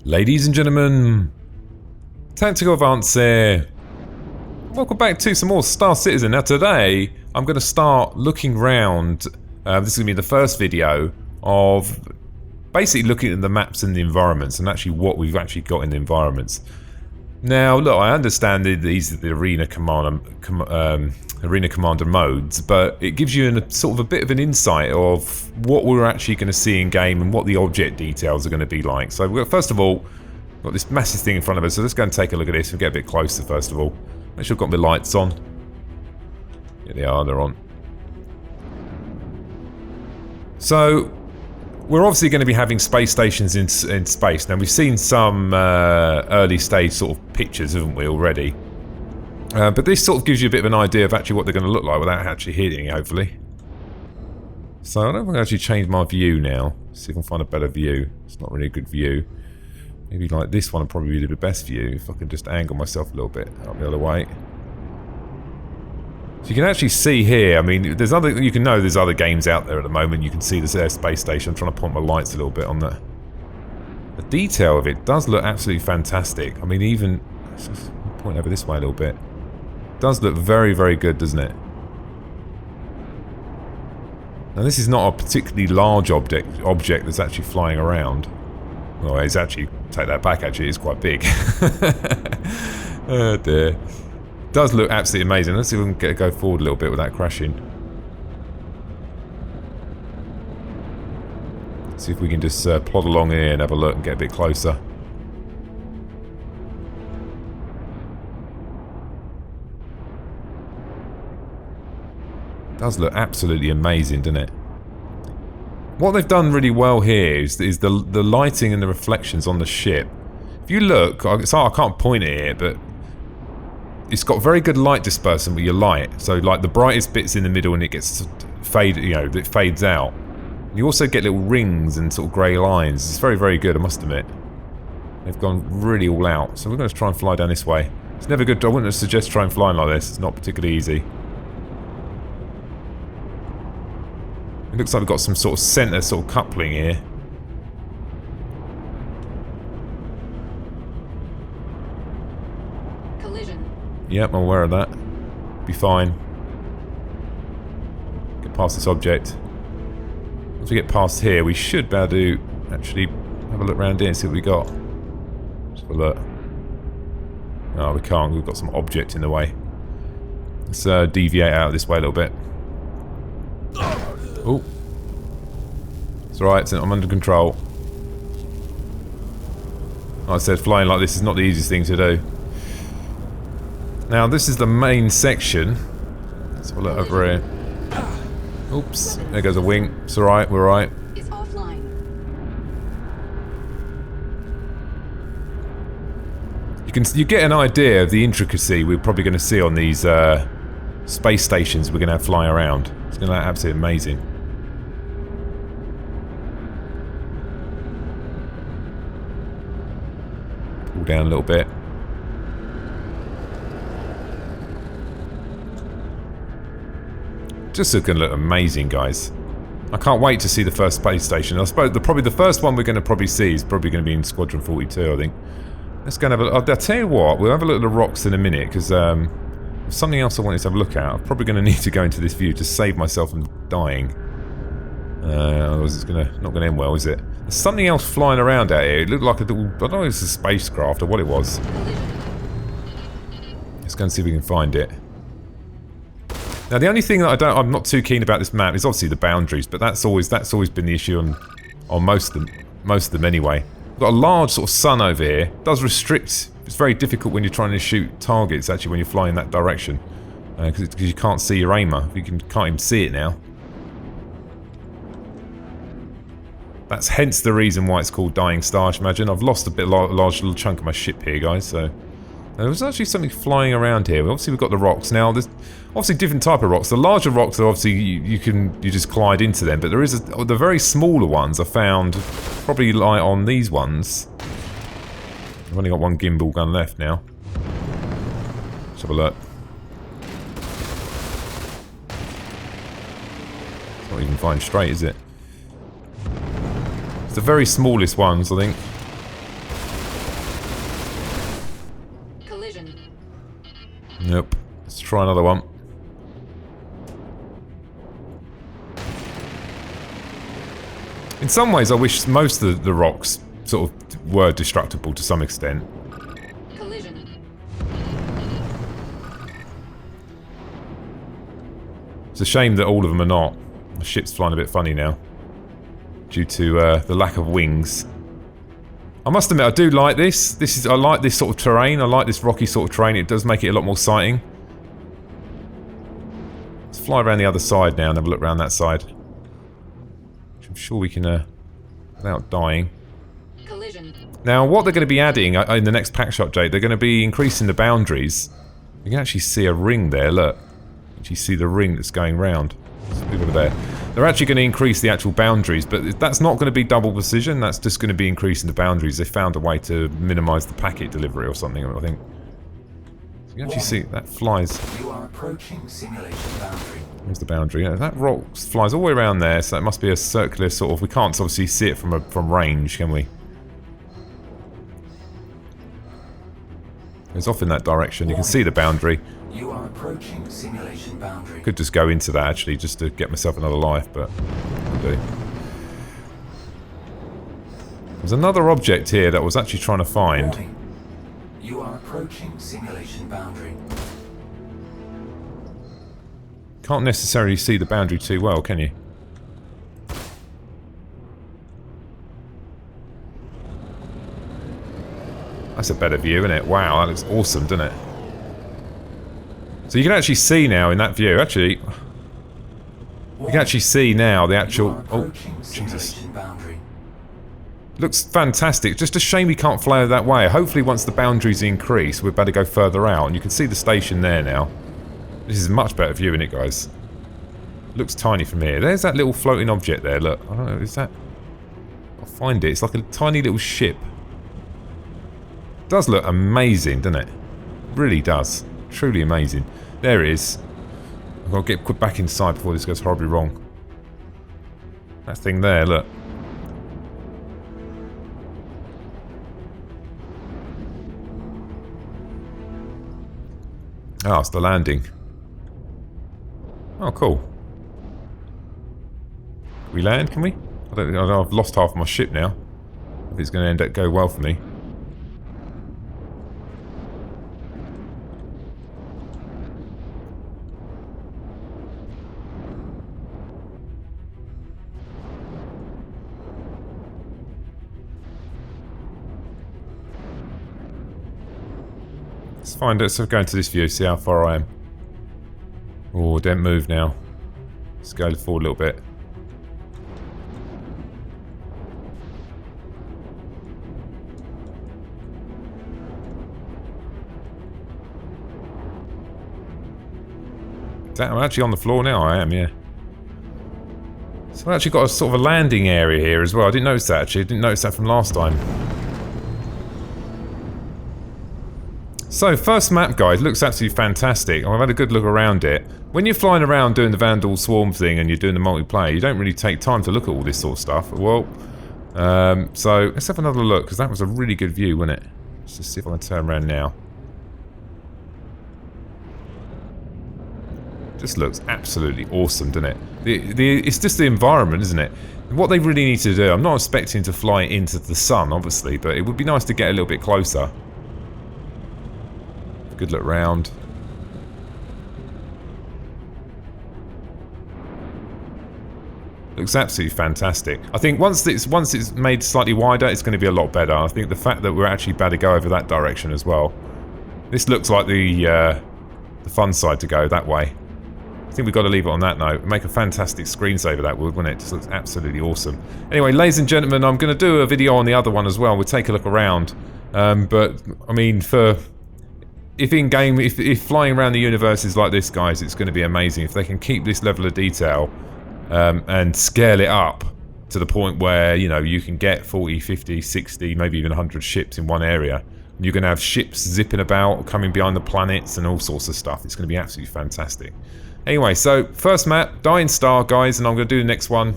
Ladies and gentlemen, Tactical Advance here. Welcome back to some more Star Citizen. Now today, I'm going to start looking round. This is going to be the first video of basically looking at the maps and the environments and actually what we've actually got in the environments. Now look, I understand that these are the arena commander modes, but it gives you sort of a bit of an insight of what we're actually going to see in game and what the object details are going to be like. So we've got, first of all, got this massive thing in front of us, so let's go and take a look at this and get a bit closer first of all. Make sure I've got my lights on. Yeah, they are, they're on. So we're obviously going to be having space stations in space. Now we've seen some early stage sort of pictures, haven't we, already? But this sort of gives you a bit of an idea of actually what they're going to look like without actually hitting it, hopefully. So I don't think I can actually change my view now. See if I can find a better view. It's not really a good view. Maybe like this one would probably be the best view if I can just angle myself a little bit up the other way. So you can actually see here, I mean, there's other games out there at the moment. You can see this air space station. I'm trying to point my lights a little bit on that. The detail of it does look absolutely fantastic. I mean, even, let's just point over this way a little bit. It does look very, very good, doesn't it? Now this is not a particularly large object that's actually flying around. Well, it's actually, take that back, actually, it's quite big. Oh dear. Does look absolutely amazing. Let's see if we can go forward a little bit without crashing. See if we can just plod along here and have a look and get a bit closer. Does look absolutely amazing, doesn't it? What they've done really well here is the lighting and the reflections on the ship. If you look, I can't point it here, but it's got very good light dispersion with your light. So like the brightest bits in the middle and it gets it fades out. You also get little rings and sort of grey lines. It's very, very good, I must admit. They've gone really all out. So we're going to try and fly down this way. It's never good. I wouldn't suggest trying flying like this. It's not particularly easy. It looks like we've got some sort of centre sort of coupling here. Collision. Yep, I'm aware of that. Be fine. Get past this object. Once we get past here, we should be able to actually have a look around here and see what we got. Just have a look. No, we can't. We've got some object in the way. Let's deviate out this way a little bit. Oh. It's alright, I'm under control. Like I said, flying like this is not the easiest thing to do. Now, this is the main section. Let's have a look over here. Oops, there goes a wing. It's alright, we're alright. It's offline. You get an idea of the intricacy we're probably going to see on these space stations we're going to have flying around. It's going to look absolutely amazing. Pull down a little bit. Just going to look amazing, guys. I can't wait to see the first space station. I suppose probably the first one we're going to probably see is probably going to be in Squadron 42, I think. Let's go and have a look. I'll tell you what, we'll have a look at the rocks in a minute, because there's something else I wanted to have a look at. I'm probably going to need to go into this view to save myself from dying. Otherwise it's not going to end well, is it? There's something else flying around out here. It looked like a little, I don't know if it's a spacecraft or what it was. Let's go and see if we can find it. Now the only thing that I'm not too keen about this map is obviously the boundaries, but that's always been the issue on most of them anyway. We've got a large sort of sun over here. It does restrict. It's very difficult when you're trying to shoot targets actually when you're flying that direction, because you can't see your aimer. You can't even see it now. That's hence the reason why it's called Dying Star, I imagine. I've lost a large little chunk of my ship here, guys. So there was actually something flying around here. Obviously we've got the rocks. Now there's obviously different type of rocks. The larger rocks are obviously you just glide into them, but there is the very smaller ones I found probably lie on these ones. I've only got one gimbal gun left now. Let's have a look. It's not even flying straight, is it? It's the very smallest ones, I think. Collision. Nope. Let's try another one. In some ways, I wish most of the rocks sort of were destructible to some extent. Collision. It's a shame that all of them are not. The ship's flying a bit funny now, due to the lack of wings. I must admit, I do like this. I like this sort of terrain. I like this rocky sort of terrain. It does make it a lot more exciting. Let's fly around the other side now and have a look around that side. Which I'm sure we can, without dying. Collision. Now, what they're going to be adding in the next pack shot, Jake, they're going to be increasing the boundaries. You can actually see a ring there, look. You actually see the ring that's going round. Over there. They're actually going to increase the actual boundaries, but that's not going to be double precision, that's just going to be increasing the boundaries. They found a way to minimise the packet delivery or something, I think. So you can actually see, that flies. You are approaching simulation boundary. There's the boundary. Yeah, that rock flies all the way around there, so that must be a circular sort of... We can't obviously see it from range, can we? It's off in that direction. You can see the boundary. You are approaching simulation boundary. Could just go into that actually, just to get myself another life, but I'll do. There's another object here that I was actually trying to find. Warning. You are approaching simulation boundary. Can't necessarily see the boundary too well, can you? That's a better view, isn't it? Wow, that looks awesome, doesn't it? So you can actually see now in that view, actually... You can actually see now the actual... Oh, Jesus. Looks fantastic. Just a shame we can't fly that way. Hopefully once the boundaries increase, we're better go further out. And you can see the station there now. This is a much better view, isn't it, guys? Looks tiny from here. There's that little floating object there, look. I don't know, is that... I'll find it. It's like a tiny little ship. It does look amazing, doesn't it? Really does. Truly amazing. There it is. I've got to get put back inside before this goes horribly wrong. That thing there, look. Ah, it's the landing. Oh, cool. Can we land, can we? I don't know, I've lost half my ship now. If it's going to end up go well for me. Let's find it. So go into this view, see how far I am. Oh, don't move now. Let's go forward a little bit. I'm actually on the floor now, I am, yeah. So I've actually got a sort of a landing area here as well. I didn't notice that actually. I didn't notice that from last time. So, first map, guys, looks absolutely fantastic. I've had a good look around it. When you're flying around doing the Vandal Swarm thing and you're doing the multiplayer, you don't really take time to look at all this sort of stuff. Well, so let's have another look, because that was a really good view, wasn't it? Let's just see if I can turn around now. Just looks absolutely awesome, doesn't it? It's just the environment, isn't it? What they really need to do, I'm not expecting to fly into the sun, obviously, but it would be nice to get a little bit closer. Good look round. Looks absolutely fantastic. I think once it's made slightly wider, it's going to be a lot better. I think the fact that we're actually about to go over that direction as well. This looks like the fun side to go that way. I think we've got to leave it on that note. Make a fantastic screensaver, that would, wouldn't it? It just looks absolutely awesome. Anyway, ladies and gentlemen, I'm going to do a video on the other one as well. We'll take a look around. But, I mean, if in-game, if flying around the universe is like this, guys, it's going to be amazing. If they can keep this level of detail and scale it up to the point where, you know, you can get 40, 50, 60, maybe even 100 ships in one area. You're going to have ships zipping about, coming behind the planets and all sorts of stuff. It's going to be absolutely fantastic. Anyway, so first map, Dying Star, guys, and I'm going to do the next one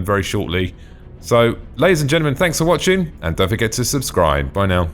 very shortly. So, ladies and gentlemen, thanks for watching, and don't forget to subscribe. Bye now.